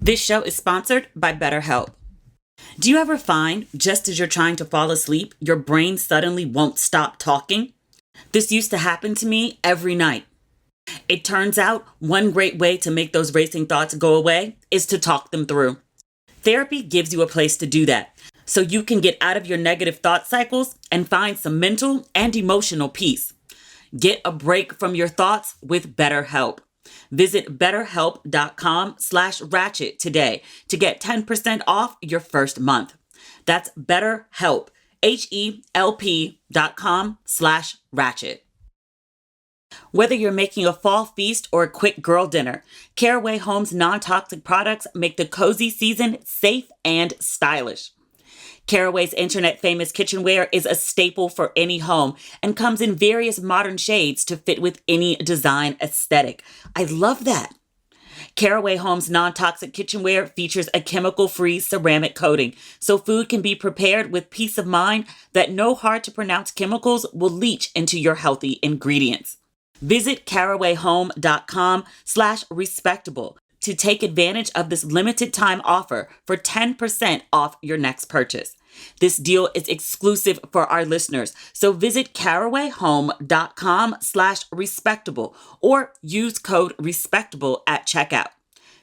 This show is sponsored by BetterHelp. Do you ever find, just as you're trying to fall asleep, your brain suddenly won't stop talking? This used to happen to me every night. It turns out one great way to make those racing thoughts go away is to talk them through. Therapy gives you a place to do that, so you can get out of your negative thought cycles and find some mental and emotional peace. Get a break from your thoughts with BetterHelp. Visit betterhelp.com/ratchet today to get 10% off your first month. That's BetterHelp, HELP.com/ratchet. Whether you're making a fall feast or a quick girl dinner, Caraway Home's non-toxic products make the cozy season safe and stylish. Caraway's internet-famous kitchenware is a staple for any home and comes in various modern shades to fit with any design aesthetic. I love that. Caraway Home's non-toxic kitchenware features a chemical-free ceramic coating, so food can be prepared with peace of mind that no hard-to-pronounce chemicals will leach into your healthy ingredients. Visit carawayhome.com/respectable to take advantage of this limited time offer for 10% off your next purchase. This deal is exclusive for our listeners, so visit carawayhome.com/respectable or use code respectable at checkout.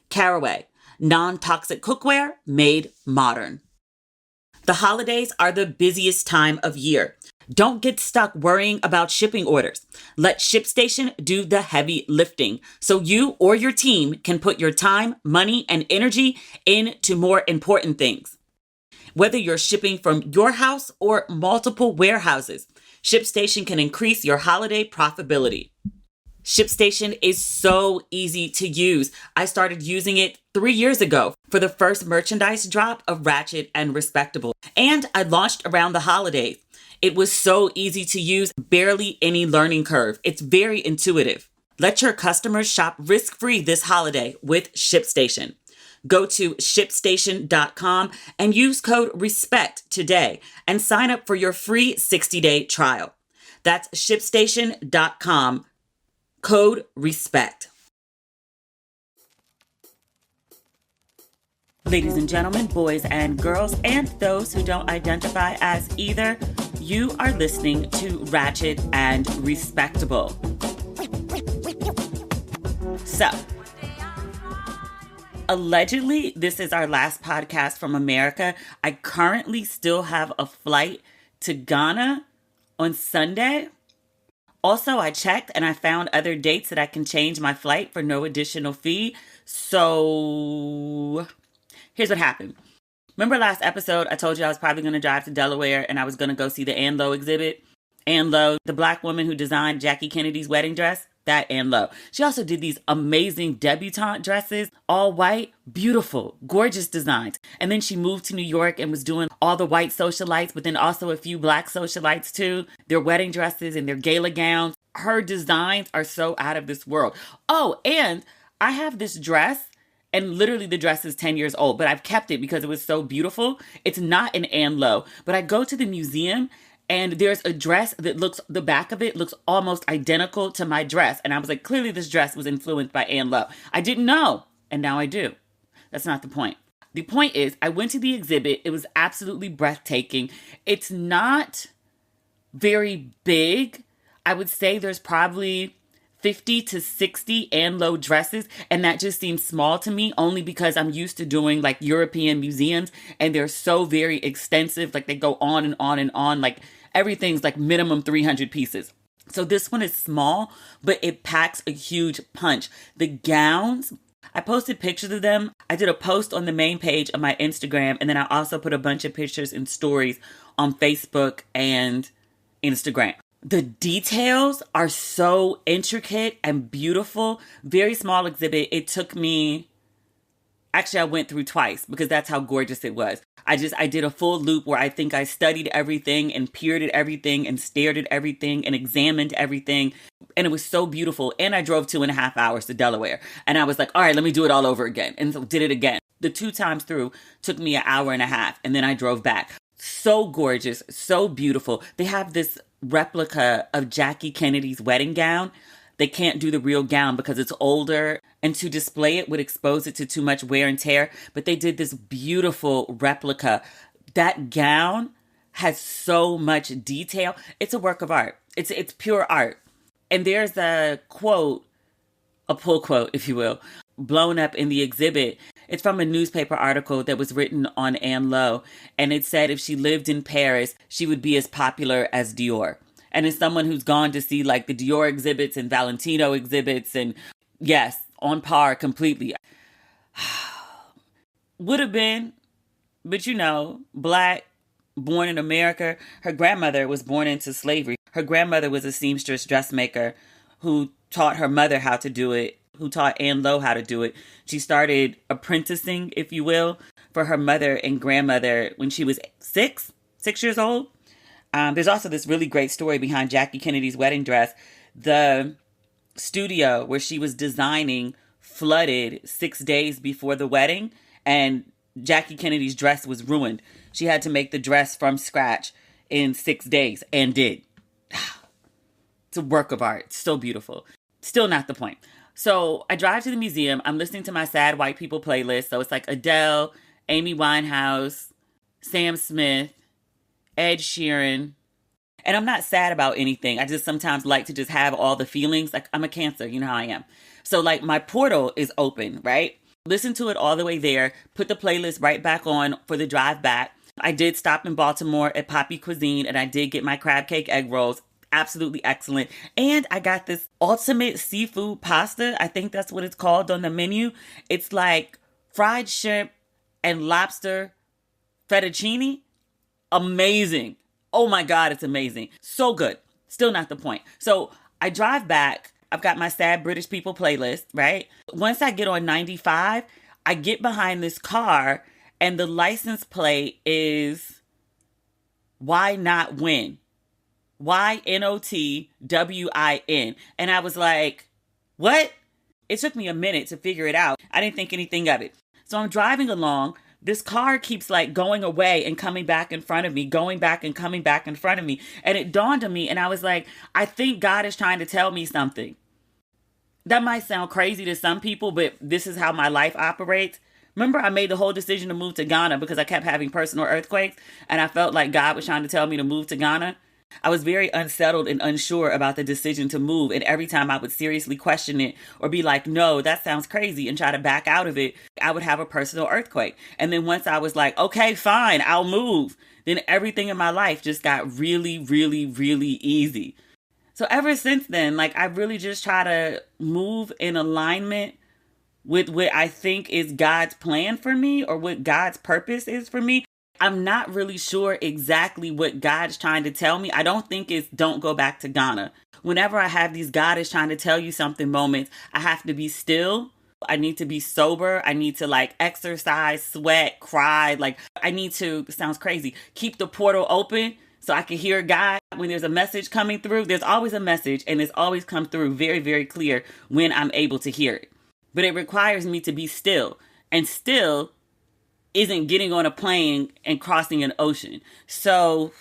Caraway, non-toxic cookware made modern. The holidays are the busiest time of year. Don't get stuck worrying about shipping orders. Let ShipStation do the heavy lifting so you or your team can put your time, money, and energy into more important things. Whether you're shipping from your house or multiple warehouses, ShipStation can increase your holiday profitability. ShipStation is so easy to use. I started using it 3 years ago for the first merchandise drop of Ratchet and Respectable, and I launched around the holidays. It was so easy to use, barely any learning curve. It's very intuitive. Let your customers shop risk-free this holiday with ShipStation. Go to ShipStation.com and use code RESPECT today and sign up for your free 60-day trial. That's ShipStation.com, code RESPECT. Ladies and gentlemen, boys and girls, and those who don't identify as either, you are listening to Ratchet and Respectable. So, allegedly, this is our last podcast from America. I currently still have a flight to Ghana on Sunday. Also, I checked and I found other dates that I can change my flight for no additional fee. So, here's what happened. Remember last episode, I told you I was probably going to drive to Delaware and I was going to go see the Anne Lowe exhibit? Anne Lowe, the black woman who designed Jackie Kennedy's wedding dress? That Anne Lowe. She also did these amazing debutante dresses, all white, beautiful, gorgeous designs. And then she moved to New York and was doing all the white socialites, but then also a few black socialites too. Their wedding dresses and their gala gowns. Her designs are so out of this world. Oh, and I have this dress. And literally the dress is 10 years old, but I've kept it because it was so beautiful. It's not an Anne Lowe, but I go to the museum and there's a dress that looks, the back of it looks almost identical to my dress. And I was like, clearly this dress was influenced by Anne Lowe. I didn't know, and now I do. That's not the point. The point is, I went to the exhibit. It was absolutely breathtaking. It's not very big. I would say there's probably 50 to 60 Anne Lowe dresses, and that just seems small to me only because I'm used to doing like European museums and they're so very extensive, like they go on and on and on, like everything's like minimum 300 pieces. So this one is small, but it packs a huge punch. The gowns, I posted pictures of them. I did a post on the main page of my Instagram, and then I also put a bunch of pictures and stories on Facebook and Instagram. The details are so intricate and beautiful. Very small exhibit. It took me, actually I went through twice because that's how gorgeous it was. I did a full loop where I think I studied everything and peered at everything and stared at everything and examined everything. And it was so beautiful. And I drove 2.5 hours to Delaware. And I was like, all right, let me do it all over again. And so did it again. The 2 times through took me 1.5 hours. And then I drove back. So gorgeous, so beautiful. They have this replica of Jackie Kennedy's wedding gown. They can't do the real gown because it's older, and to display it would expose it to too much wear and tear. But they did this beautiful replica. That gown has so much detail. It's a work of art. It's pure art. And there's a quote, a pull quote, if you will, blown up in the exhibit. It's from a newspaper article that was written on Anne Lowe. And it said if she lived in Paris, she would be as popular as Dior. And as someone who's gone to see like the Dior exhibits and Valentino exhibits, and yes, on par completely. Would have been, but you know, Black, born in America. Her grandmother was born into slavery. Her grandmother was a seamstress dressmaker who taught her mother how to do it, who taught Anne Lowe how to do it. She started apprenticing, if you will, for her mother and grandmother when she was six years old. There's also this really great story behind Jackie Kennedy's wedding dress. The studio where she was designing flooded 6 days before the wedding, and Jackie Kennedy's dress was ruined. She had to make the dress from scratch in 6 days, and did. It's a work of art. It's so beautiful. Still not the point. So I drive to the museum. I'm listening to my Sad White People playlist. So it's like Adele, Amy Winehouse, Sam Smith, Ed Sheeran. And I'm not sad about anything. I just sometimes like to just have all the feelings. Like, I'm a Cancer. You know how I am. So like my portal is open, right? Listen to it all the way there. Put the playlist right back on for the drive back. I did stop in Baltimore at Poppy Cuisine, and I did get my crab cake egg rolls. Absolutely excellent. And I got this ultimate seafood pasta. I think that's what it's called on the menu. It's like fried shrimp and lobster fettuccine. Amazing. Oh my God, it's amazing. So good. Still not the point. So I drive back. I've got my Sad British People playlist, right? Once I get on 95, I get behind this car and the license plate is Why Not Win? YNOT WIN. And I was like, what? It took me a minute to figure it out. I didn't think anything of it. So I'm driving along. This car keeps like going away and coming back in front of me, going back and coming back in front of me. And it dawned on me, and I was like, I think God is trying to tell me something. That might sound crazy to some people, but this is how my life operates. Remember, I made the whole decision to move to Ghana because I kept having personal earthquakes, and I felt like God was trying to tell me to move to Ghana. I was very unsettled and unsure about the decision to move. And every time I would seriously question it or be like, no, that sounds crazy, and try to back out of it, I would have a personal earthquake. And then once I was like, okay, fine, I'll move, then everything in my life just got really, really, really easy. So ever since then, like, I really just try to move in alignment with what I think is God's plan for me or what God's purpose is for me. I'm not really sure exactly what God's trying to tell me. I don't think it's don't go back to Ghana. Whenever I have these God is trying to tell you something moments, I have to be still. I need to be sober. I need to like exercise, sweat, cry. Like I need to, it sounds crazy, keep the portal open so I can hear God. When there's a message coming through, there's always a message, and it's always come through very, very clear when I'm able to hear it. But it requires me to be still, and still isn't getting on a plane and crossing an ocean. So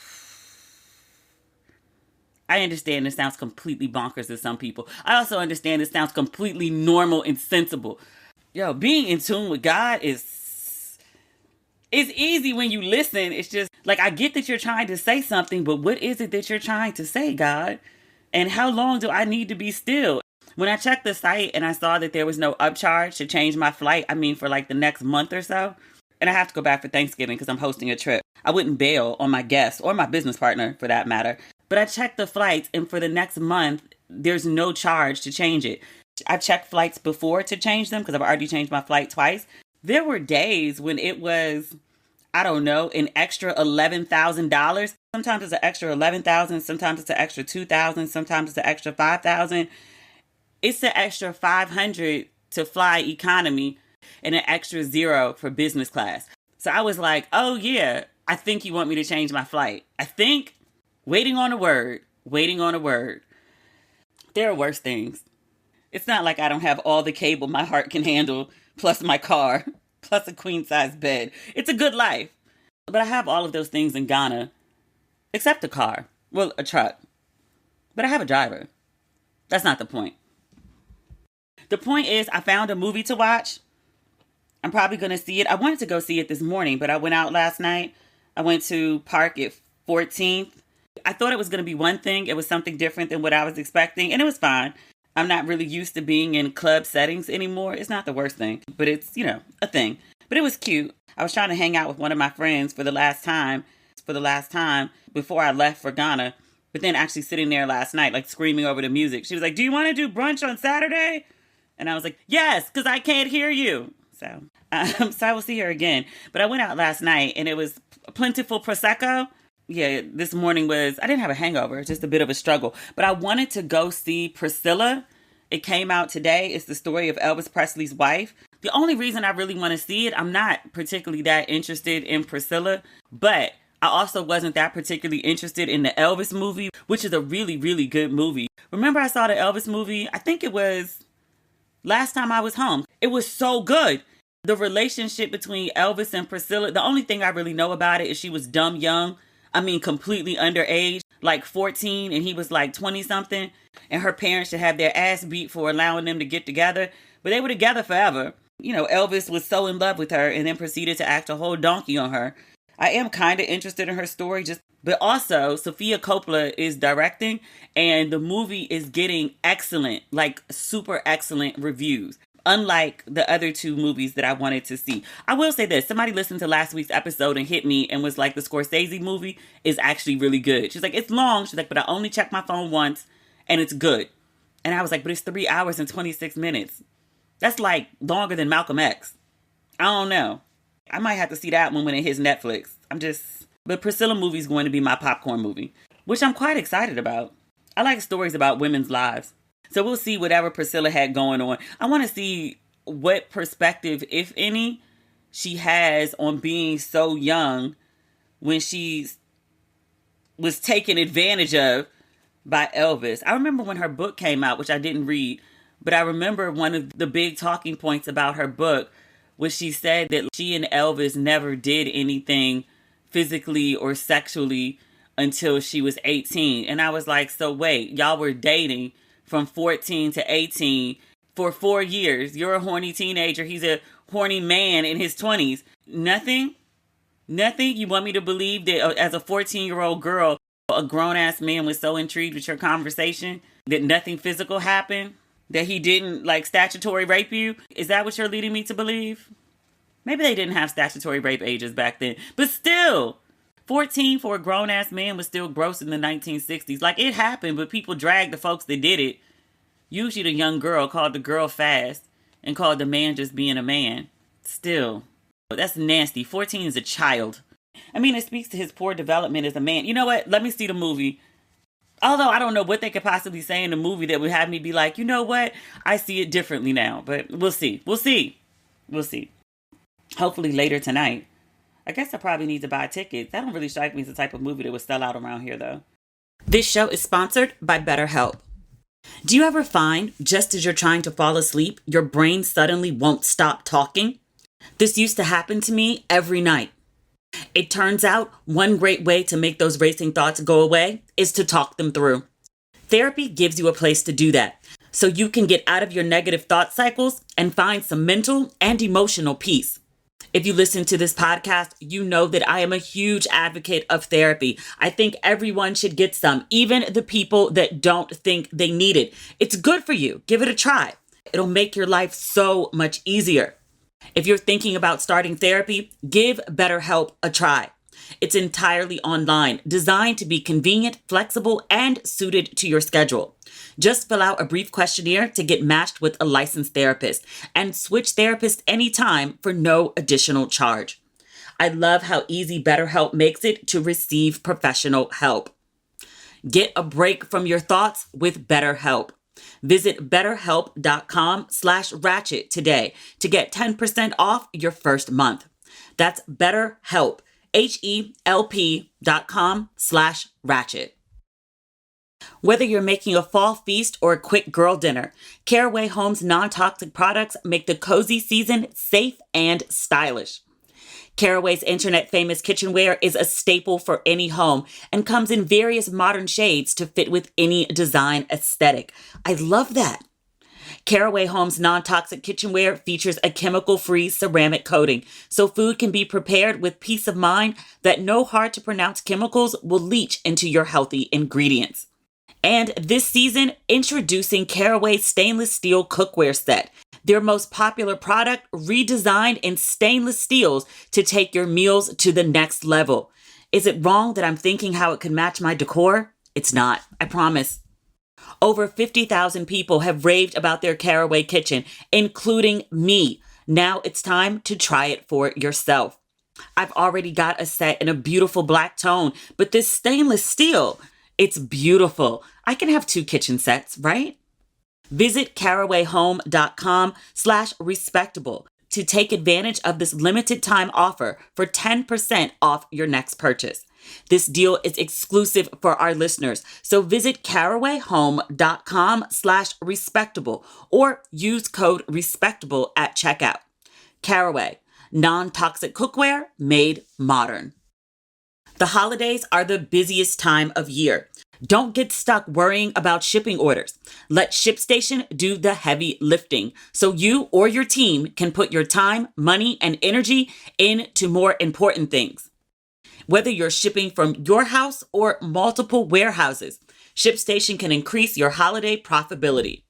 I understand this sounds completely bonkers to some people. I also understand this sounds completely normal and sensible. Yo, being in tune with God it's easy when you listen. It's just like, I get that you're trying to say something, but what is it that you're trying to say, God? And how long do I need to be still? When I checked the site and I saw that there was no upcharge to change my flight, for like the next month or so, and I have to go back for Thanksgiving because I'm hosting a trip. I wouldn't bail on my guest or my business partner for that matter. But I checked the flights, and for the next month, there's no charge to change it. I checked flights before to change them because I've already changed my flight twice. There were days when it was, I don't know, an extra $11,000. Sometimes it's an extra $11,000. Sometimes it's an extra $2,000. Sometimes it's an extra $5,000. It's an extra $500 to fly economy and an extra $0 for business class. So I was like, oh yeah, I think you want me to change my flight. I think. Waiting on a word. There are worse things. It's not like I don't have all the cable my heart can handle, plus my car, plus a queen size bed. It's a good life. But I have all of those things in Ghana, except a car. Well, a truck. But I have a driver. That's not the point. The point is, I found a movie to watch. I'm probably going to see it. I wanted to go see it this morning, but I went out last night. I went to Park at 14th. I thought it was going to be one thing. It was something different than what I was expecting, and it was fine. I'm not really used to being in club settings anymore. It's not the worst thing, but it's, a thing. But it was cute. I was trying to hang out with one of my friends for the last time before I left for Ghana. But then actually sitting there last night, like screaming over the music. She was like, "Do you want to do brunch on Saturday?" And I was like, "Yes, because I can't hear you." So I will see her again. But I went out last night and it was plentiful Prosecco. Yeah, this morning I didn't have a hangover, just a bit of a struggle. But I wanted to go see Priscilla. It came out today. It's the story of Elvis Presley's wife. The only reason I really want to see it, I'm not particularly that interested in Priscilla, but I also wasn't that particularly interested in the Elvis movie, which is a really, really good movie. Remember I saw the Elvis movie? I think it was last time I was home. It was so good. The relationship between Elvis and Priscilla, the only thing I really know about it is she was dumb young. I mean, completely underage, like 14, and he was like 20 something. And her parents should have their ass beat for allowing them to get together. But they were together forever. Elvis was so in love with her and then proceeded to act a whole donkey on her. I am kind of interested in her story, but also Sofia Coppola is directing and the movie is getting excellent, like super excellent reviews. Unlike the other two movies that I wanted to see. I will say this. Somebody listened to last week's episode and hit me and was like, the Scorsese movie is actually really good. She's like, it's long. She's like, but I only checked my phone once and it's good. And I was like, but it's 3 hours and 26 minutes. That's like longer than Malcolm X. I don't know. I might have to see that one when it hits Netflix. But Priscilla movie is going to be my popcorn movie, which I'm quite excited about. I like stories about women's lives. So we'll see whatever Priscilla had going on. I want to see what perspective, if any, she has on being so young when she was taken advantage of by Elvis. I remember when her book came out, which I didn't read, but I remember one of the big talking points about her book was she said that she and Elvis never did anything physically or sexually until she was 18. And I was like, so wait, y'all were dating from 14 to 18 for 4 years. You're a horny teenager. He's a horny man in his 20s. Nothing? You want me to believe that as a 14-year-old girl, a grown-ass man was so intrigued with your conversation that nothing physical happened? That he didn't, statutory rape you? Is that what you're leading me to believe? Maybe they didn't have statutory rape ages back then. But still, 14 for a grown-ass man was still gross in the 1960s. It happened, but people dragged the folks that did it. Usually the young girl called the girl fast and called the man just being a man. Still, that's nasty. 14 is a child. I mean, it speaks to his poor development as a man. You know what? Let me see the movie. Although I don't know what they could possibly say in the movie that would have me be like, you know what? I see it differently now. But we'll see. Hopefully later tonight. I guess I probably need to buy tickets. That don't really strike me as the type of movie that would sell out around here, though. This show is sponsored by BetterHelp. Do you ever find, just as you're trying to fall asleep, your brain suddenly won't stop talking? This used to happen to me every night. It turns out one great way to make those racing thoughts go away is to talk them through. Therapy gives you a place to do that, so you can get out of your negative thought cycles and find some mental and emotional peace. If you listen to this podcast, you know that I am a huge advocate of therapy. I think everyone should get some, even the people that don't think they need it. It's good for you. Give it a try. It'll make your life so much easier. If you're thinking about starting therapy, give BetterHelp a try. It's entirely online, designed to be convenient, flexible, and suited to your schedule. Just fill out a brief questionnaire to get matched with a licensed therapist and switch therapists anytime for no additional charge. I love how easy BetterHelp makes it to receive professional help. Get a break from your thoughts with BetterHelp. Visit betterhelp.com/ratchet today to get 10% off your first month. That's BetterHelp, HELP.com/ratchet. Whether you're making a fall feast or a quick girl dinner, Caraway Home's non-toxic products make the cozy season safe and stylish. Caraway's internet-famous kitchenware is a staple for any home and comes in various modern shades to fit with any design aesthetic. I love that. Caraway Home's non-toxic kitchenware features a chemical-free ceramic coating, so food can be prepared with peace of mind that no hard-to-pronounce chemicals will leach into your healthy ingredients. And this season, introducing Caraway's stainless steel cookware set, their most popular product redesigned in stainless steels to take your meals to the next level. Is it wrong that I'm thinking how it could match my decor? It's not, I promise. Over 50,000 people have raved about their Caraway kitchen, including me. Now it's time to try it for yourself. I've already got a set in a beautiful black tone, but this stainless steel, it's beautiful. I can have 2 kitchen sets, right? Visit carawayhome.com/respectable to take advantage of this limited time offer for 10% off your next purchase. This deal is exclusive for our listeners, so visit carawayhome.com/respectable or use code respectable at checkout. Caraway, non-toxic cookware made modern. The holidays are the busiest time of year. Don't get stuck worrying about shipping orders. Let ShipStation do the heavy lifting so you or your team can put your time, money, and energy into more important things. Whether you're shipping from your house or multiple warehouses, ShipStation can increase your holiday profitability.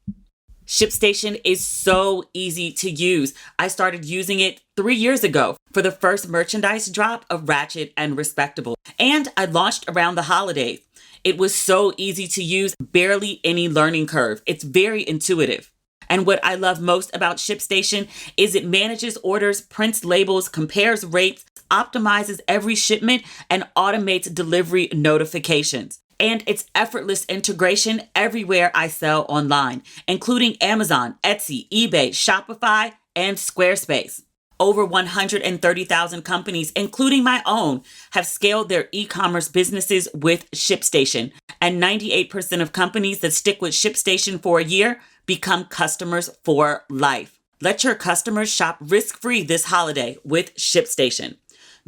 ShipStation is so easy to use. I started using it 3 years ago for the first merchandise drop of Ratchet and Respectable, and I launched around the holidays. It was so easy to use, barely any learning curve. It's very intuitive. And what I love most about ShipStation is it manages orders, prints labels, compares rates, optimizes every shipment, and automates delivery notifications. And it's effortless integration everywhere I sell online, including Amazon, Etsy, eBay, Shopify, and Squarespace. Over 130,000 companies, including my own, have scaled their e-commerce businesses with ShipStation. And 98% of companies that stick with ShipStation for a year become customers for life. Let your customers shop risk-free this holiday with ShipStation.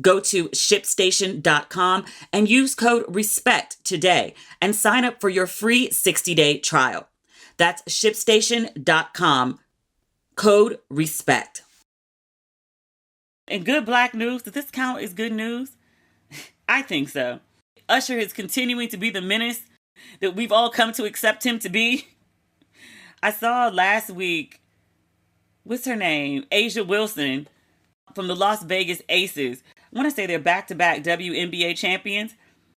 Go to ShipStation.com and use code RESPECT today and sign up for your free 60-day trial. That's ShipStation.com, code RESPECT. And good Black news, does this count as good news? I think so. Usher is continuing to be the menace that we've all come to accept him to be. I saw last week, what's her name? A'ja Wilson from the Las Vegas Aces. I want to say they're back-to-back WNBA champions,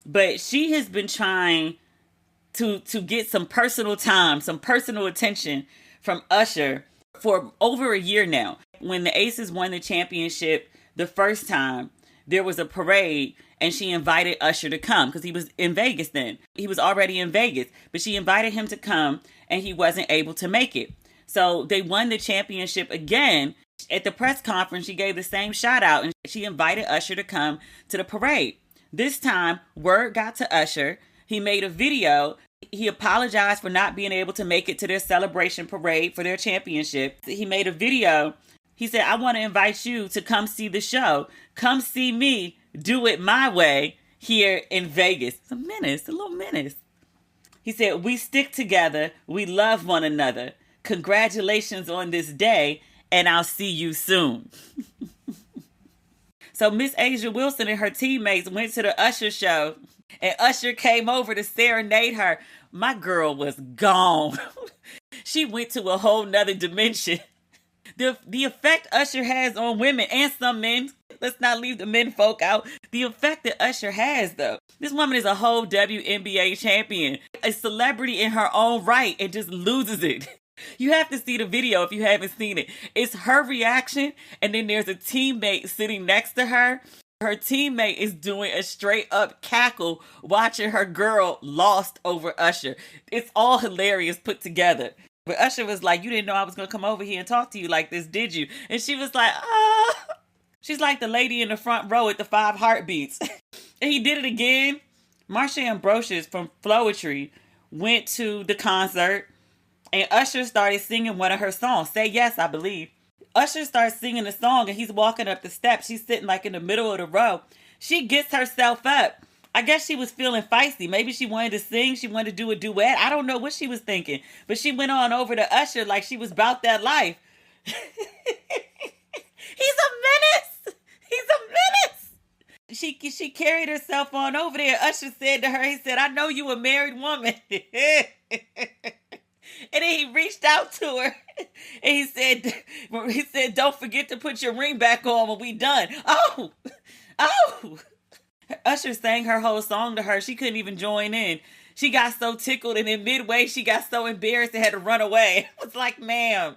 but she has been trying to get some personal time, some personal attention from Usher for over a year now. When the Aces won the championship the first time, there was a parade and she invited Usher to come because he was in Vegas then. He was already in Vegas, but she invited him to come and he wasn't able to make it. So they won the championship again. At the press conference, she gave the same shout out and she invited Usher to come to the parade. This time, word got to Usher. He made a video. He apologized for not being able to make it to their celebration parade for their championship. He made a video. He said, I want to invite you to come see the show. Come see me do it my way here in Vegas. It's a menace, a little menace. He said, we stick together. We love one another. Congratulations on this day. And I'll see you soon. So Miss A'ja Wilson and her teammates went to the Usher show. And Usher came over to serenade her. My girl was gone. She went to a whole nother dimension. The effect Usher has on women and some men. Let's not leave the men folk out. The effect that Usher has, though. This woman is a whole WNBA champion. A celebrity in her own right and just loses it. You have to see the video if you haven't seen it. It's her reaction, and then there's a teammate sitting next to her. Her teammate is doing a straight up cackle watching her girl lost over Usher. It's all hilarious put together. But Usher was like, you didn't know I was going to come over here and talk to you like this, did you? And she was like, ah. She's like the lady in the front row at the 5 Heartbeats. And he did it again. Marsha Ambrosius from Flowetry went to the concert. And Usher started singing one of her songs. Say Yes, I believe. Usher starts singing the song and he's walking up the steps. She's sitting like in the middle of the row. She gets herself up. I guess she was feeling feisty. Maybe she wanted to sing. She wanted to do a duet. I don't know what she was thinking. But she went on over to Usher like she was about that life. He's a menace. He's a menace. She carried herself on over there. Usher said to her, he said, I know you a married woman. And then he reached out to her and he said, don't forget to put your ring back on when we done. Oh. Usher sang her whole song to her. She couldn't even join in. She got so tickled, and in midway, she got so embarrassed and had to run away. I was like, ma'am.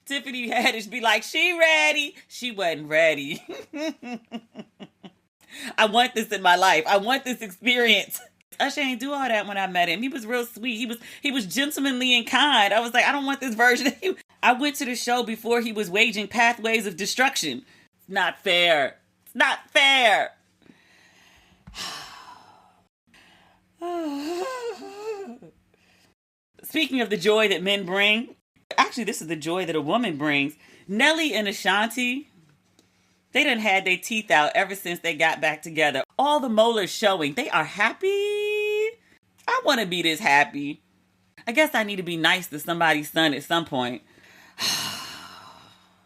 Tiffany had to be like, she ready. She wasn't ready. I want this in my life. I want this experience. Usher ain't do all that when I met him. He was real sweet. He was gentlemanly and kind. I was like, I don't want this version of you. I went to the show before he was waging pathways of destruction. It's not fair. It's not fair. Speaking of the joy that men bring, actually this is the joy that a woman brings. Nelly and Ashanti, they done had their teeth out ever since they got back together. All the molars showing. They are happy. I want to be this happy. I guess I need to be nice to somebody's son at some point.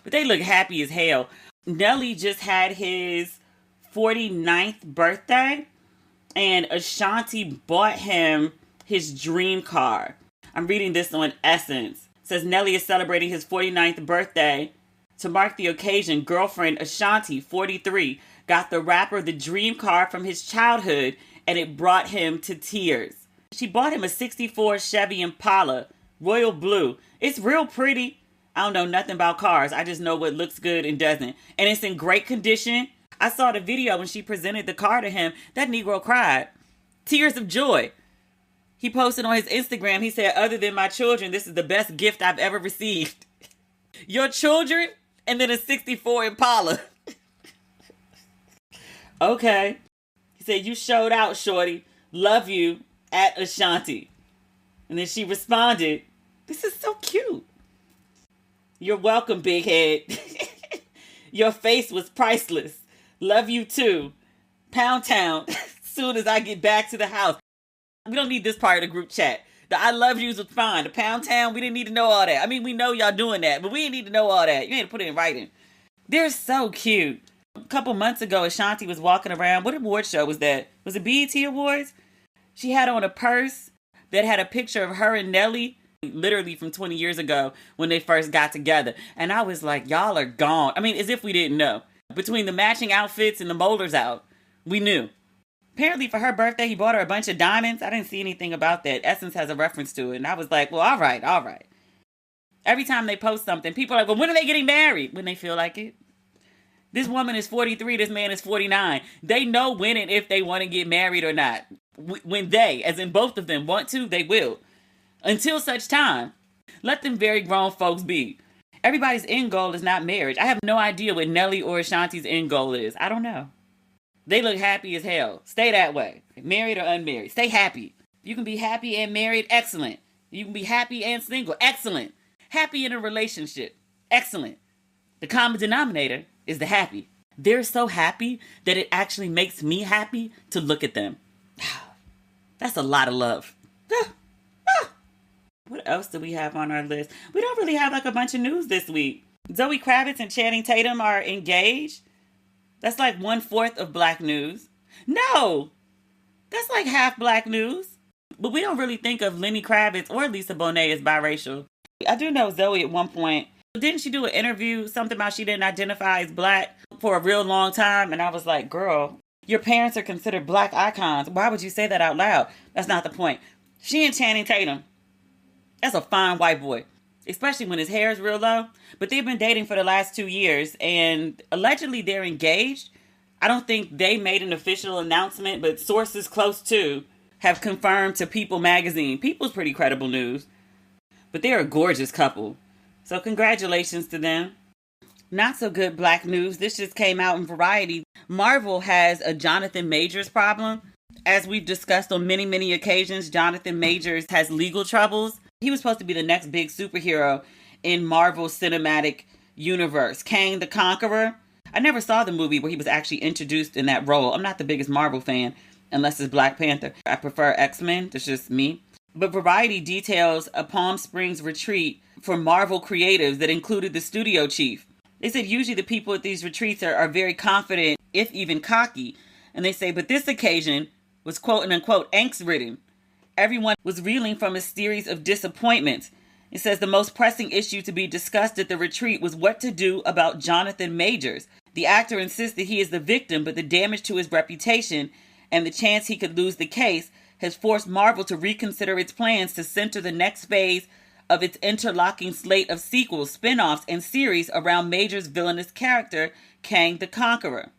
But they look happy as hell. Nelly just had his 49th birthday, and Ashanti bought him his dream car. I'm reading this on Essence. It says Nelly is celebrating his 49th birthday. To mark the occasion, girlfriend Ashanti, 43, got the rapper the dream car from his childhood, and it brought him to tears. She bought him a 64 Chevy Impala, royal blue. It's real pretty. I don't know nothing about cars. I just know what looks good and doesn't. And it's in great condition. I saw the video when she presented the car to him. That Negro cried. Tears of joy. He posted on his Instagram, he said, other than my children, this is the best gift I've ever received. Your children? And then a 64 Impala. Okay. He said, you showed out, shorty. Love you, at Ashanti. And then she responded, this is so cute. You're welcome, big head. Your face was priceless. Love you too. Pound Town. Soon as I get back to the house. We don't need this part of the group chat. The I love yous was fine. The Pound Town, we didn't need to know all that. I mean, we know y'all doing that, but we didn't need to know all that. You need to put it in writing. They're so cute. A couple months ago, Ashanti was walking around. What award show was that? Was it BET Awards? She had on a purse that had a picture of her and Nelly, literally from 20 years ago when they first got together. And I was like, y'all are gone. I mean, as if we didn't know. Between the matching outfits and the molars out, we knew. Apparently for her birthday, he bought her a bunch of diamonds. I didn't see anything about that. Essence has a reference to it. And I was like, well, all right. Every time they post something, people are like, well, when are they getting married? When they feel like it. This woman is 43. This man is 49. They know when and if they want to get married or not. When they, as in both of them, want to, they will. Until such time, let them very grown folks be. Everybody's end goal is not marriage. I have no idea what Nelly or Ashanti's end goal is. I don't know. They look happy as hell. Stay that way. Married or unmarried. Stay happy. You can be happy and married. Excellent. You can be happy and single. Excellent. Happy in a relationship. Excellent. The common denominator is the happy. They're so happy that it actually makes me happy to look at them. That's a lot of love. What else do we have on our list? We don't really have like a bunch of news this week. Zoe Kravitz and Channing Tatum are engaged. That's like 1/4 of Black news. No, that's like half Black news. But we don't really think of Lenny Kravitz or Lisa Bonet as biracial. I do know Zoe at one point. Didn't she do an interview, something about she didn't identify as Black for a real long time? And I was like, girl, your parents are considered Black icons. Why would you say that out loud? That's not the point. She and Channing Tatum, that's a fine white boy. Especially when his hair is real low. But they've been dating for the last 2 years. And allegedly they're engaged. I don't think they made an official announcement. But sources close to have confirmed to People magazine. People's pretty credible news. But they're a gorgeous couple. So congratulations to them. Not so good Black news. This just came out in Variety. Marvel has a Jonathan Majors problem. As we've discussed on many, many occasions, Jonathan Majors has legal troubles. He was supposed to be the next big superhero in Marvel's cinematic universe. Kang the Conqueror. I never saw the movie where he was actually introduced in that role. I'm not the biggest Marvel fan, unless it's Black Panther. I prefer X-Men. That's just me. But Variety details a Palm Springs retreat for Marvel creatives that included the studio chief. They said usually the people at these retreats are very confident, if even cocky. And they say, but this occasion was quote unquote angst-ridden. Everyone was reeling from a series of disappointments. It says the most pressing issue to be discussed at the retreat was what to do about Jonathan Majors. The actor insists that he is the victim, but the damage to his reputation and the chance he could lose the case has forced Marvel to reconsider its plans to center the next phase of its interlocking slate of sequels, spin-offs, and series around Majors' villainous character, Kang the Conqueror.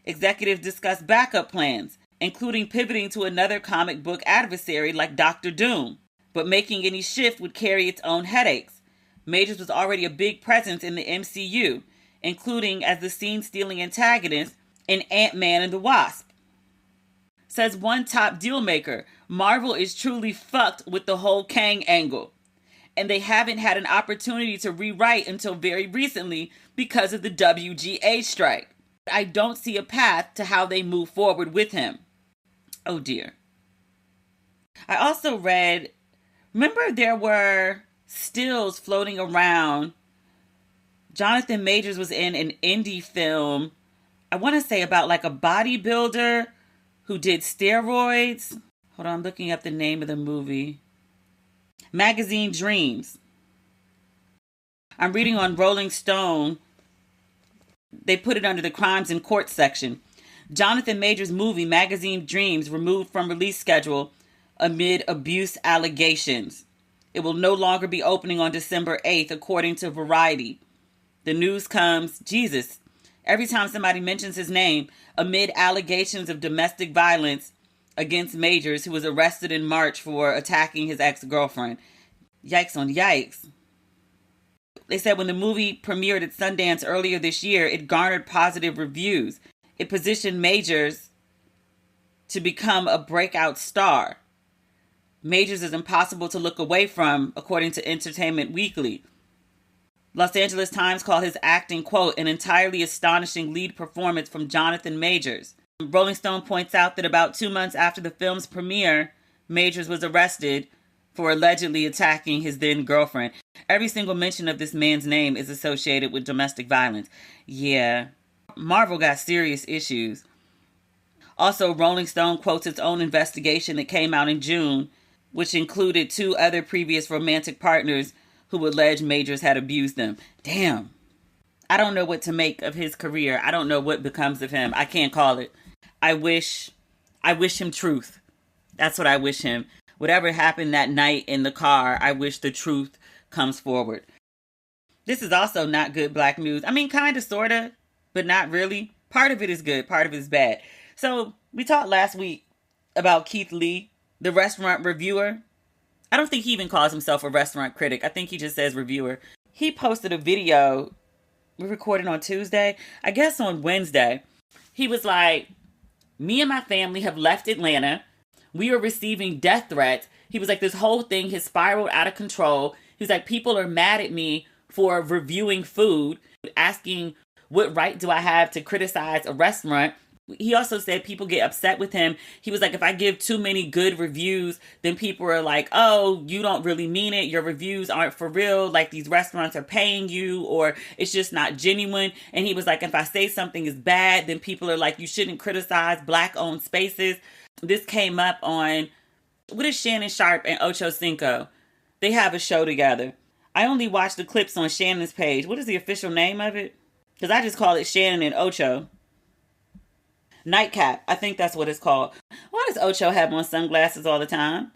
Executives discussed backup plans, including pivoting to another comic book adversary like Doctor Doom. But making any shift would carry its own headaches. Majors was already a big presence in the MCU, including as the scene-stealing antagonist in Ant-Man and the Wasp. Says one top deal maker, Marvel is truly fucked with the whole Kang angle. And they haven't had an opportunity to rewrite until very recently because of the WGA strike. I don't see a path to how they move forward with him. Oh dear. I also read, remember there were stills floating around. Jonathan Majors was in an indie film, I want to say about like a bodybuilder who did steroids. Hold on, I'm looking up the name of the movie. Magazine Dreams. I'm reading on Rolling Stone. They put it under the crimes in court section. Jonathan Majors' movie Magazine Dreams removed from release schedule amid abuse allegations. It will no longer be opening on December 8th, according to Variety. The news comes, Jesus, every time somebody mentions his name, amid allegations of domestic violence against Majors, who was arrested in March for attacking his ex-girlfriend. Yikes on yikes. They said when the movie premiered at Sundance earlier this year, it garnered positive reviews. It positioned Majors to become a breakout star. Majors is impossible to look away from, according to Entertainment Weekly. Los Angeles Times called his acting, quote, an entirely astonishing lead performance from Jonathan Majors. Rolling Stone points out that about 2 months after the film's premiere, Majors was arrested for allegedly attacking his then girlfriend. Every single mention of this man's name is associated with domestic violence. Yeah, Marvel got serious issues. Also, Rolling Stone quotes its own investigation that came out in June, which included 2 other previous romantic partners who allege Majors had abused them. Damn. I don't know what to make of his career. I don't know what becomes of him. I can't call it. I wish him truth. That's what I wish him. Whatever happened that night in the car, I wish the truth comes forward. This is also not good Black news. I mean, kind of, sort of, but not really. Part of it is good. Part of it is bad. So we talked last week about Keith Lee, the restaurant reviewer. I don't think he even calls himself a restaurant critic. I think he just says reviewer. He posted a video. We recorded on Tuesday. I guess on Wednesday. He was like, me and my family have left Atlanta. We are receiving death threats. He was like, this whole thing has spiraled out of control. He's like, people are mad at me for reviewing food, asking what right do I have to criticize a restaurant. He also said people get upset with him. He was like, if I give too many good reviews, then people are like, oh, you don't really mean it. Your reviews aren't for real. Like these restaurants are paying you, or it's just not genuine. And he was like, if I say something is bad, then people are like, you shouldn't criticize Black owned spaces. This came up on, what is Shannon Sharp and Ocho Cinco? They have a show together. I only watched the clips on Shannon's page. What is the official name of it? Because I just call it Shannon and Ocho. Nightcap. I think that's what it's called. Why does Ocho have on sunglasses all the time?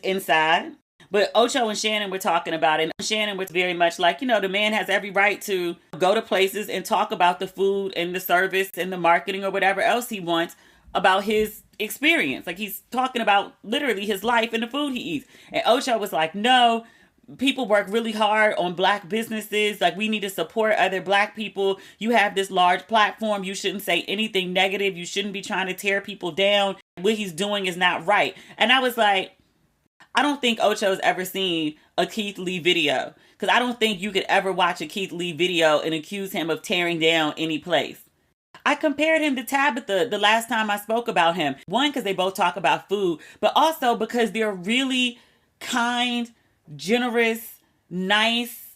Inside. But Ocho and Shannon were talking about it. And Shannon was very much like, the man has every right to go to places and talk about the food and the service and the marketing or whatever else he wants about his experience. Like he's talking about literally his life and the food he eats. And Ocho was like, no, people work really hard on Black businesses. Like we need to support other Black people. You have this large platform. You shouldn't say anything negative. You shouldn't be trying to tear people down. What he's doing is not right. And I was like, I don't think Ocho's ever seen a Keith Lee video, because I don't think you could ever watch a Keith Lee video and accuse him of tearing down any place. I compared him to Tabitha the last time I spoke about him. One, because they both talk about food, but also because they're really kind, generous, nice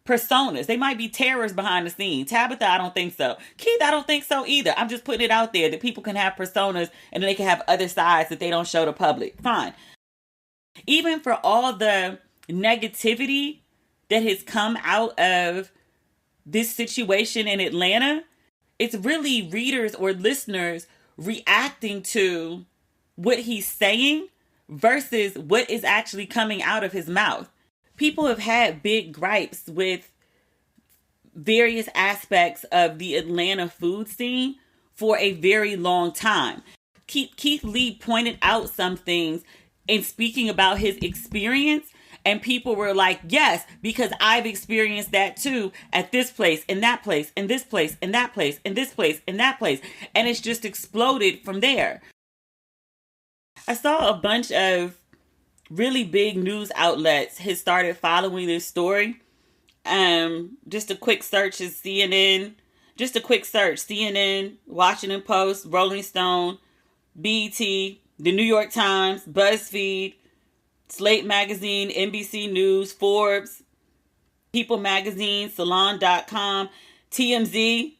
personas. They might be terrors behind the scenes. Tabitha, I don't think so. Keith, I don't think so either. I'm just putting it out there that people can have personas and then they can have other sides that they don't show the public. Fine. Even for all the negativity that has come out of this situation in Atlanta, it's really readers or listeners reacting to what he's saying versus what is actually coming out of his mouth. People have had big gripes with various aspects of the Atlanta food scene for a very long time. Keith Lee pointed out some things in speaking about his experience, and people were like, yes, because I've experienced that too at this place, and that place, and this place, and that place, and this place, and that place. And it's just exploded from there. I saw a bunch of really big news outlets has started following this story. Just a quick search is CNN. CNN, Washington Post, Rolling Stone, BET, The New York Times, BuzzFeed, Slate Magazine, NBC News, Forbes, People Magazine, Salon.com, TMZ,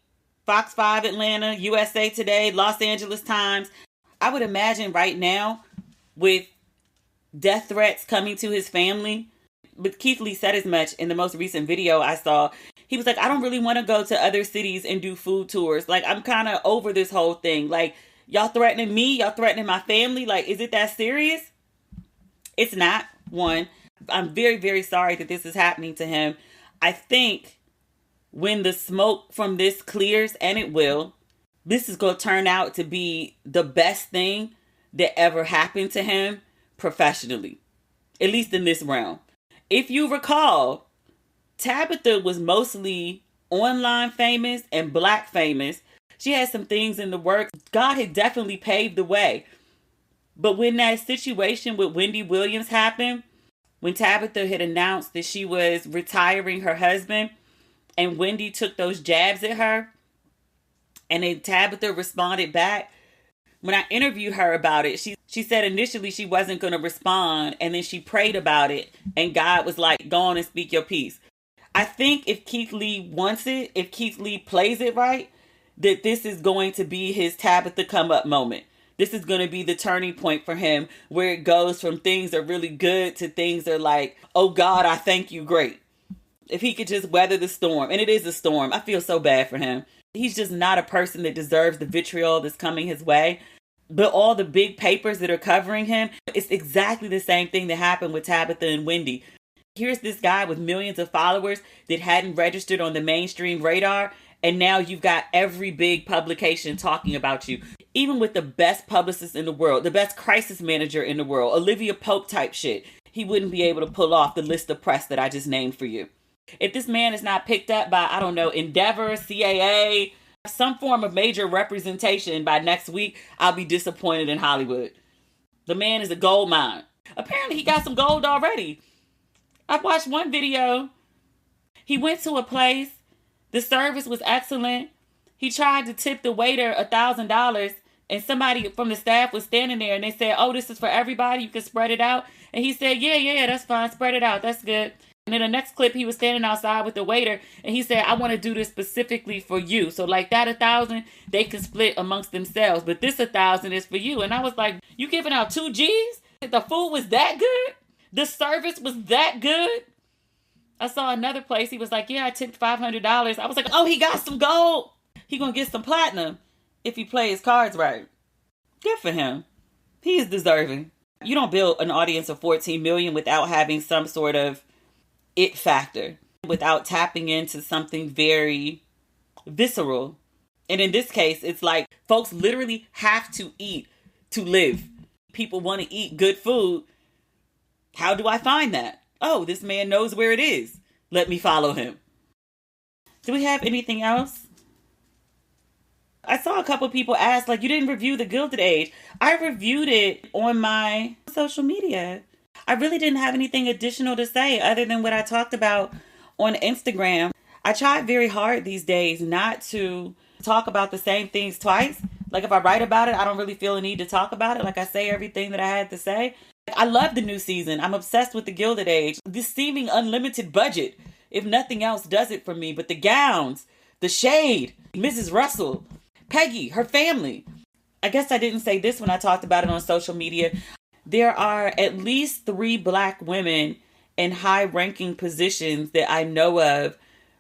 Fox 5 Atlanta, USA Today, Los Angeles Times. I would imagine right now with death threats coming to his family, but Keith Lee said as much in the most recent video I saw. He was like, I don't really want to go to other cities and do food tours. Like, I'm kind of over this whole thing. Like, y'all threatening me? Y'all threatening my family? Like, is it that serious? It's not. One, I'm very, very sorry that this is happening to him. I think when the smoke from this clears, and it will, this is going to turn out to be the best thing that ever happened to him professionally, at least in this realm. If you recall, Tabitha was mostly online famous and black famous. She had some things in the works. God had definitely paved the way. But when that situation with Wendy Williams happened, when Tabitha had announced that she was retiring her husband, and Wendy took those jabs at her, and then Tabitha responded back. When I interviewed her about it, she said initially she wasn't going to respond, and then she prayed about it, and God was like, go on and speak your piece. I think if Keith Lee wants it, if Keith Lee plays it right, that this is going to be his Tabitha come up moment. This is going to be the turning point for him, where it goes from things are really good to things are like, oh God, I thank you, great. If he could just weather the storm, and it is a storm, I feel so bad for him. He's just not a person that deserves the vitriol that's coming his way. But all the big papers that are covering him, it's exactly the same thing that happened with Tabitha and Wendy. Here's this guy with millions of followers that hadn't registered on the mainstream radar, and now you've got every big publication talking about you. Even with the best publicist in the world, the best crisis manager in the world, Olivia Pope type shit, he wouldn't be able to pull off the list of press that I just named for you. If this man is not picked up by, I don't know, Endeavor, CAA, some form of major representation by next week, I'll be disappointed in Hollywood. The man is a gold mine. Apparently he got some gold already. I watched one video. He went to a place. The service was excellent. He tried to tip the waiter $1,000, and somebody from the staff was standing there, and they said, oh, this is for everybody. You can spread it out. And he said, yeah, that's fine. Spread it out. That's good. And in the next clip, he was standing outside with the waiter, and he said, I want to do this specifically for you. So like that 1,000, they can split amongst themselves, but this 1,000 is for you. And I was like, you giving out 2 G's? The food was that good? The service was that good? I saw another place. He was like, yeah, I tipped $500. I was like, oh, he got some gold. He gonna get some platinum if he plays his cards right. Good for him. He is deserving. You don't build an audience of 14 million without having some sort of it factor, without tapping into something very visceral. And in this case, it's like folks literally have to eat to live. People want to eat good food. How do I find that? Oh, this man knows where it is. Let me follow him. Do we have anything else? I saw a couple people ask, like, you didn't review the Gilded Age. I reviewed it on my social media. I really didn't have anything additional to say other than what I talked about on Instagram. I try very hard these days not to talk about the same things twice. Like if I write about it, I don't really feel a need to talk about it. Like I say everything that I had to say. I love the new season. I'm obsessed with the Gilded Age. This seeming unlimited budget, if nothing else, does it for me. But the gowns, the shade, Mrs. Russell, Peggy, her family. I guess I didn't say this when I talked about it on social media. There are at least 3 Black women in high-ranking positions that I know of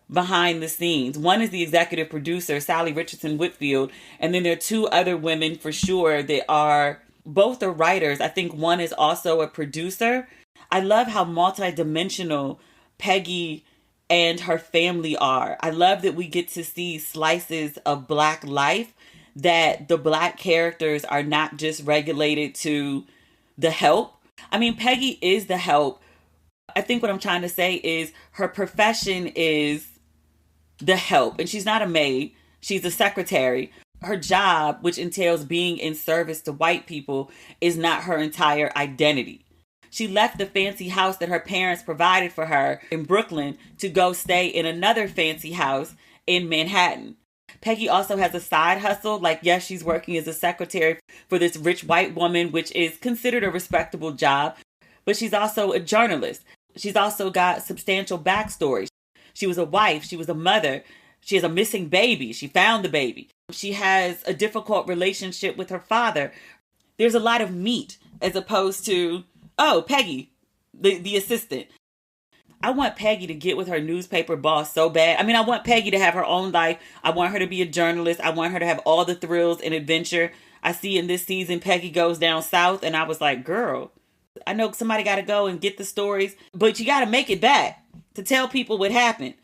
behind the scenes. One is the executive producer, Sally Richardson Whitfield, and then there are 2 other women for sure that are, both are writers. I think one is also a producer. I love how multidimensional Peggy and her family are. I love that we get to see slices of Black life, that the Black characters are not just regulated to the help. I mean, Peggy is the help. I think what I'm trying to say is her profession is the help. And she's not a maid. She's a secretary. Her job, which entails being in service to white people, is not her entire identity. She left the fancy house that her parents provided for her in Brooklyn to go stay in another fancy house in Manhattan. Peggy also has a side hustle. Like, yes, she's working as a secretary for this rich white woman, which is considered a respectable job, but she's also a journalist. She's also got substantial backstory. She was a wife. She was a mother. She has a missing baby. She found the baby. She has a difficult relationship with her father. There's a lot of meat as opposed to, oh, Peggy, the assistant. I want Peggy to get with her newspaper boss so bad. I mean, I want Peggy to have her own life. I want her to be a journalist. I want her to have all the thrills and adventure. I see in this season, Peggy goes down south, and I was like, girl, I know somebody got to go and get the stories, but you got to make it back to tell people what happened.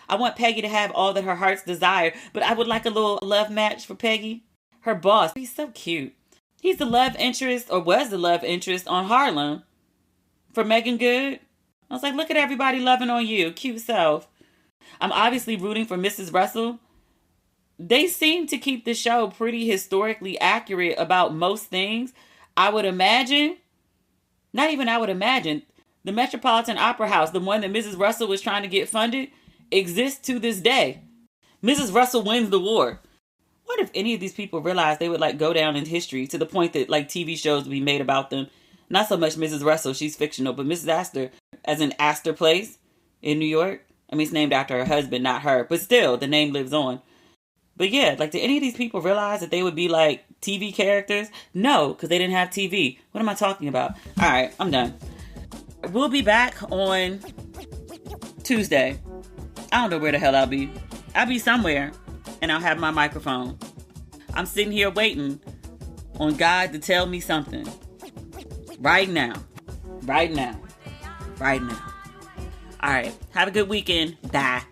I want Peggy to have all that her heart's desire, but I would like a little love match for Peggy. Her boss, he's so cute. He's the love interest, or was the love interest, on Harlem for Megan Good. I was like, look at everybody loving on you. Cute self. I'm obviously rooting for Mrs. Russell. They seem to keep the show pretty historically accurate about most things. I would imagine, not even I would imagine, the Metropolitan Opera House, the one that Mrs. Russell was trying to get funded, exists to this day. Mrs. Russell wins the war. What if any of these people realized they would like go down in history to the point that like TV shows would be made about them? Not so much Mrs. Russell, she's fictional, but Mrs. Astor, as in Astor Place in New York. I mean, it's named after her husband, not her, but still, the name lives on. But yeah, like, did any of these people realize that they would be like TV characters? No, because they didn't have TV. What am I talking about? All right, I'm done. We'll be back on Tuesday. I don't know where the hell I'll be. I'll be somewhere, and I'll have my microphone. I'm sitting here waiting on God to tell me something. Right now. Right now. Right now. All right. Have a good weekend. Bye.